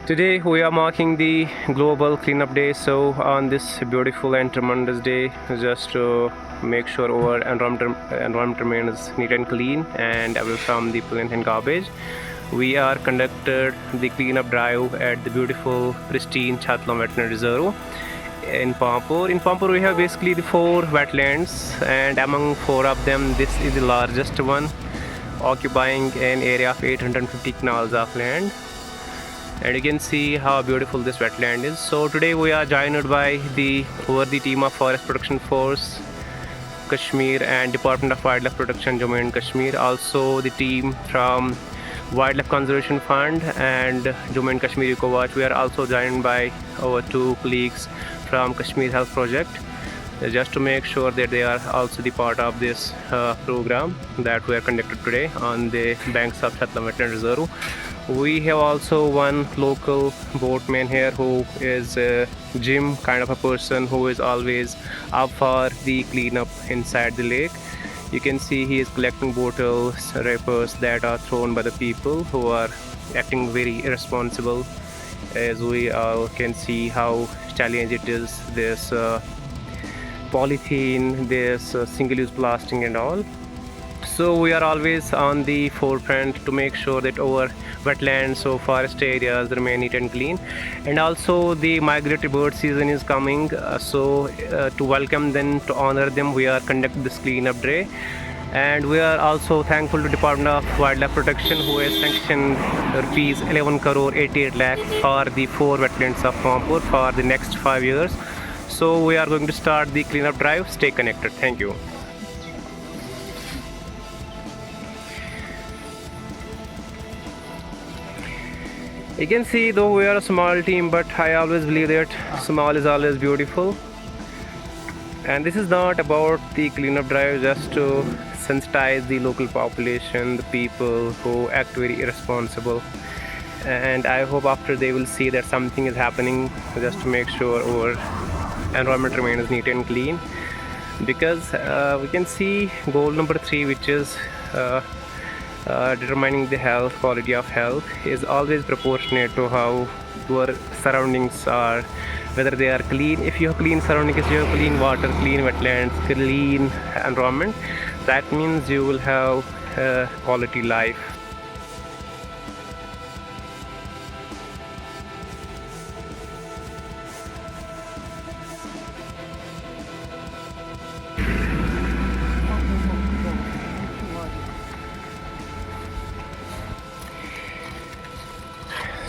Today we are marking the Global Cleanup Day. So on this beautiful and tremendous day, just to make sure our environment remains neat and clean and away from the pollution and garbage, we are conducted the cleanup drive at the beautiful, pristine Chatlam Wetland Reserve in Pampur. In Pampur, we have basically the four wetlands, and among four of them, this is the largest one, occupying an area of 850 canals of land. And you can see how beautiful this wetland is. So today we are joined by the worthy team of Forest Protection Force Kashmir and Department of Wildlife Protection Jammu and Kashmir, also the team from Wildlife Conservation Fund and Jammu and Kashmir Eco Watch. We are also joined by our two colleagues from Kashmir Health Project, just to make sure that they are also the part of this program that we are conducted today on the banks of Chatlam Wetland Reserve. We have also one local boatman here who is Jim, kind of a person who is always up for the cleanup inside the lake. You can see he is collecting bottles, wrappers that are thrown by the people who are acting very irresponsible. As we can see how challenging it is, this polythene, this single-use plastic and all. So we are always on the forefront to make sure that our wetlands or forest areas remain neat and clean. And also the migratory bird season is coming, so to welcome them, to honor them, we are conducting this cleanup day. And we are also thankful to Department of Wildlife Protection, who has sanctioned rupees 11 crore 88 lakh for the four wetlands of Pampur for the next 5 years. So we are going to start the cleanup drive. Stay connected. Thank you. You can see, though we are a small team, but I always believe that small is always beautiful. And this is not about the cleanup drive just to sensitize the local population, the people who act very irresponsible. And I hope after they will see that something is happening, just to make sure our environment remains neat and clean. Because we can see goal number 3, which is determining the health, quality of health, is always proportionate to how your surroundings are, whether they are clean. If you have clean surroundings, if you have clean water, clean wetlands, clean environment, that means you will have quality life.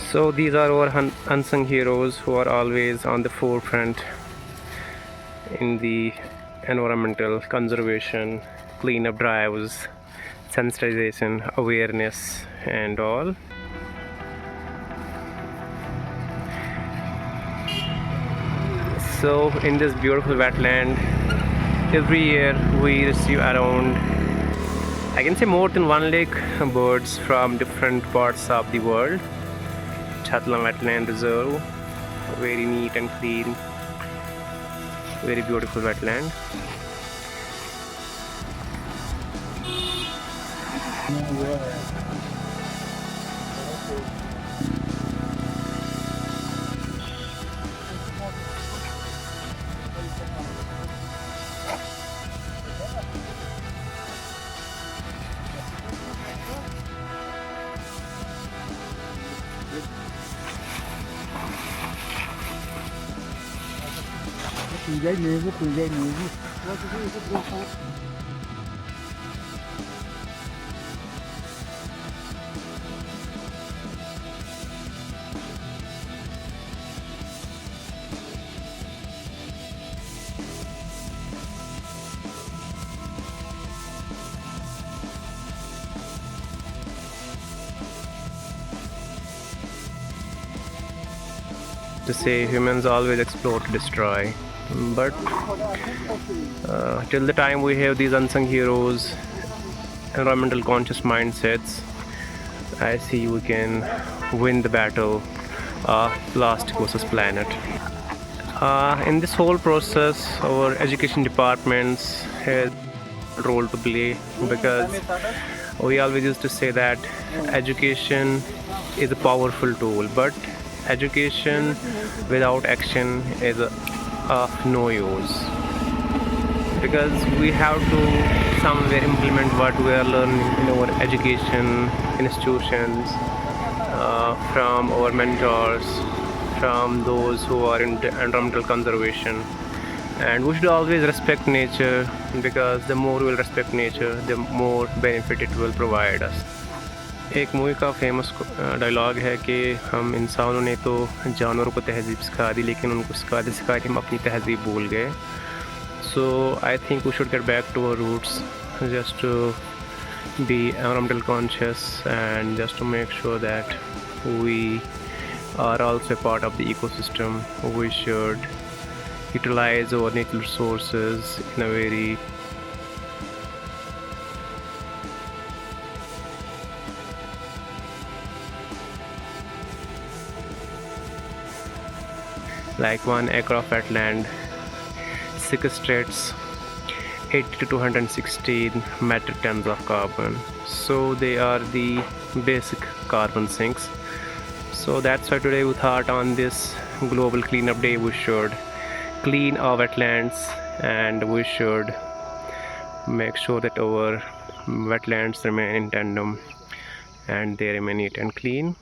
So these are our unsung heroes who are always on the forefront in the environmental conservation, cleanup drives, sensitization, awareness and all. So in this beautiful wetland, every year we receive around, I can say, more than 1 lakh birds from different parts of the world. Chatlam Wetland Reserve, very neat and clean, very beautiful wetland. To say humans always explore to destroy, but till the time we have these unsung heroes, environmental conscious mindsets, I see we can win the battle of plastic versus planet. In this whole process, our education departments has a role to play, because we always used to say that education is a powerful tool, but education without action is of no use, because we have to somewhere implement what we are learning in our education institutions, from our mentors, from those who are in environmental conservation. And we should always respect nature, because the more we will respect nature, the more benefit it will provide us. एक movie का famous dialogue है कि हम इंसानों ने तो जानवरों को तहज़ीब सिखा दी, लेकिन उनको सिखाते सिखाते हम अपनी तहज़ीब भूल गए. So I think we should get back to our roots, just to be environmental conscious, and just to make sure that we are also a part of the ecosystem. We should utilize our natural resources in a very like 1 acre of wetland sequestrates 80 to 216 metric tons of carbon. So they are the basic carbon sinks. So that's why today we thought on this global cleanup day we should clean our wetlands, and we should make sure that our wetlands remain in tandem and they remain neat and clean.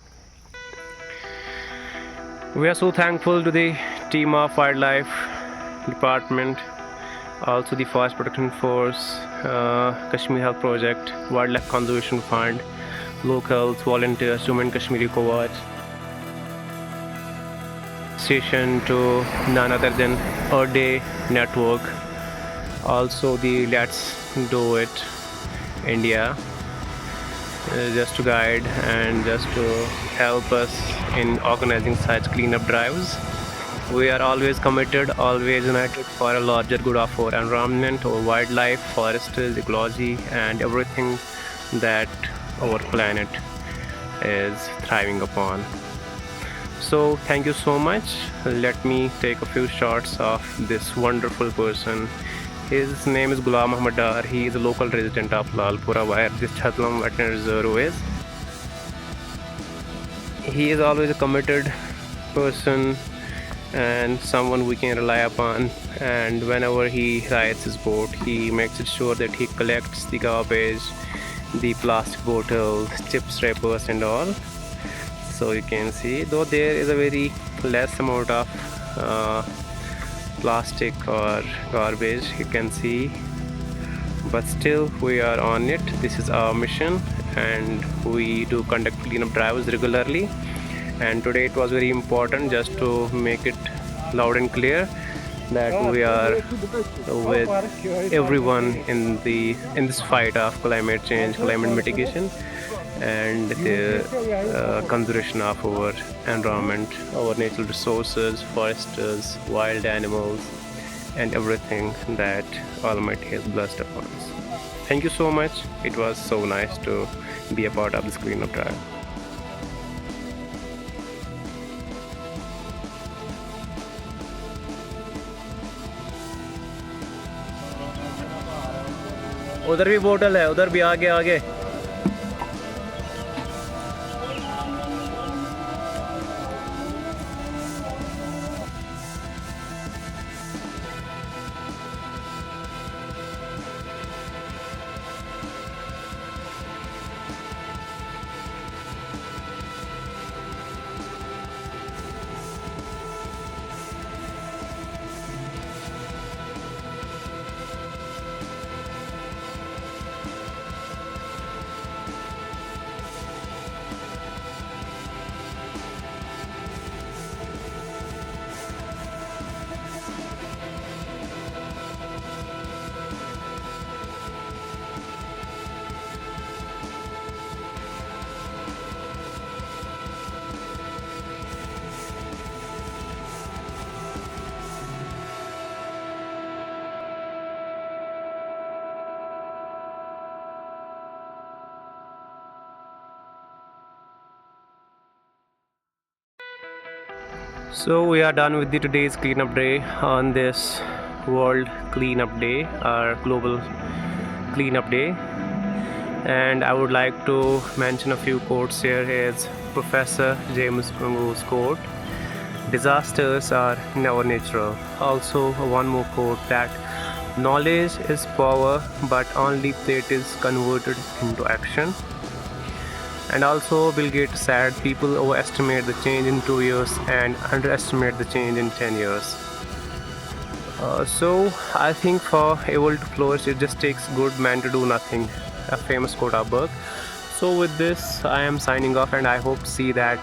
We are so thankful to the team of Wildlife Department, also the Forest Protection Force, Kashmir Health Project, Wildlife Conservation Fund, locals, volunteers, Jammu and Kashmir Eco-Watch, station to none other than Earth Day Network, also the Let's Do It India, just to guide and just to help us in organizing such cleanup drives. We are always committed, always united for a larger good of our environment, our wildlife, forests, ecology, and everything that our planet is thriving upon. So thank you so much. Let me take a few shots of this wonderful person. His name is Ghulam Muhammad Dar. He is a local resident of Lalpura, where this Chatlam Wetland Reserve is. He is always a committed person and someone we can rely upon, and whenever he rides his boat, he makes it sure that he collects the garbage, the plastic bottles, chips wrappers and all. So you can see, though there is a very less amount of plastic or garbage, you can see, but still we are on it. This is our mission, and we do conduct cleanup drives regularly, and today it was very important just to make it loud and clear that we are with everyone in this fight of climate change, climate mitigation, and the conservation of our environment, our natural resources, forests, wild animals, and everything that Almighty has blessed upon us. Thank you so much. It was so nice to be a part of this cleanup drive. उधर भी बोतल है, उधर भी आगे आगे. So we are done with the today's cleanup day on this World Cleanup Day, our global cleanup day. And I would like to mention a few quotes here. Is Professor James Mungo's quote, disasters are never natural. Also, one more quote that knowledge is power, but only if it is converted into action. And also, Bill Gates said people overestimate the change in 2 years and underestimate the change in 10 years. So, I think for evil to flourish, it just takes good man to do nothing. A famous quote of Burke. So, with this, I am signing off, and I hope to see that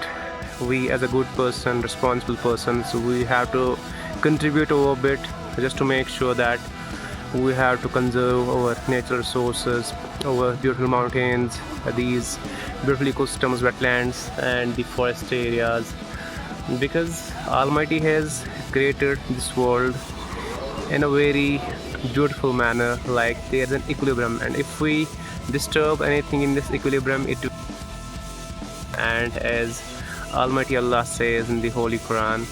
we, as a good person, responsible person, so we have to contribute over a bit just to make sure that we have to conserve our natural resources, our beautiful mountains, these beautiful ecosystems, wetlands, and the forest areas, because Almighty has created this world in a very beautiful manner. Like there's an equilibrium, and if we disturb anything in this equilibrium, it will. And as Almighty Allah says in the Holy Quran,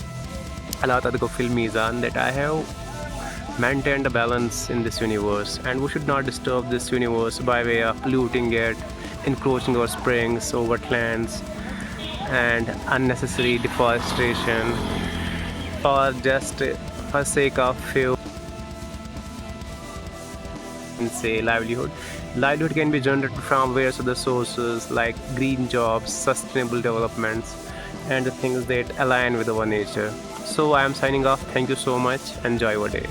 Allah Tadko fil Mizan, that I have maintained a balance in this universe, and we should not disturb this universe by way of polluting it, encroaching our springs, our wetlands, and unnecessary deforestation for just for sake of few, say, livelihood can be generated from various other sources like green jobs, sustainable developments, and the things that align with our nature. So I am signing off. Thank you so much. Enjoy your day.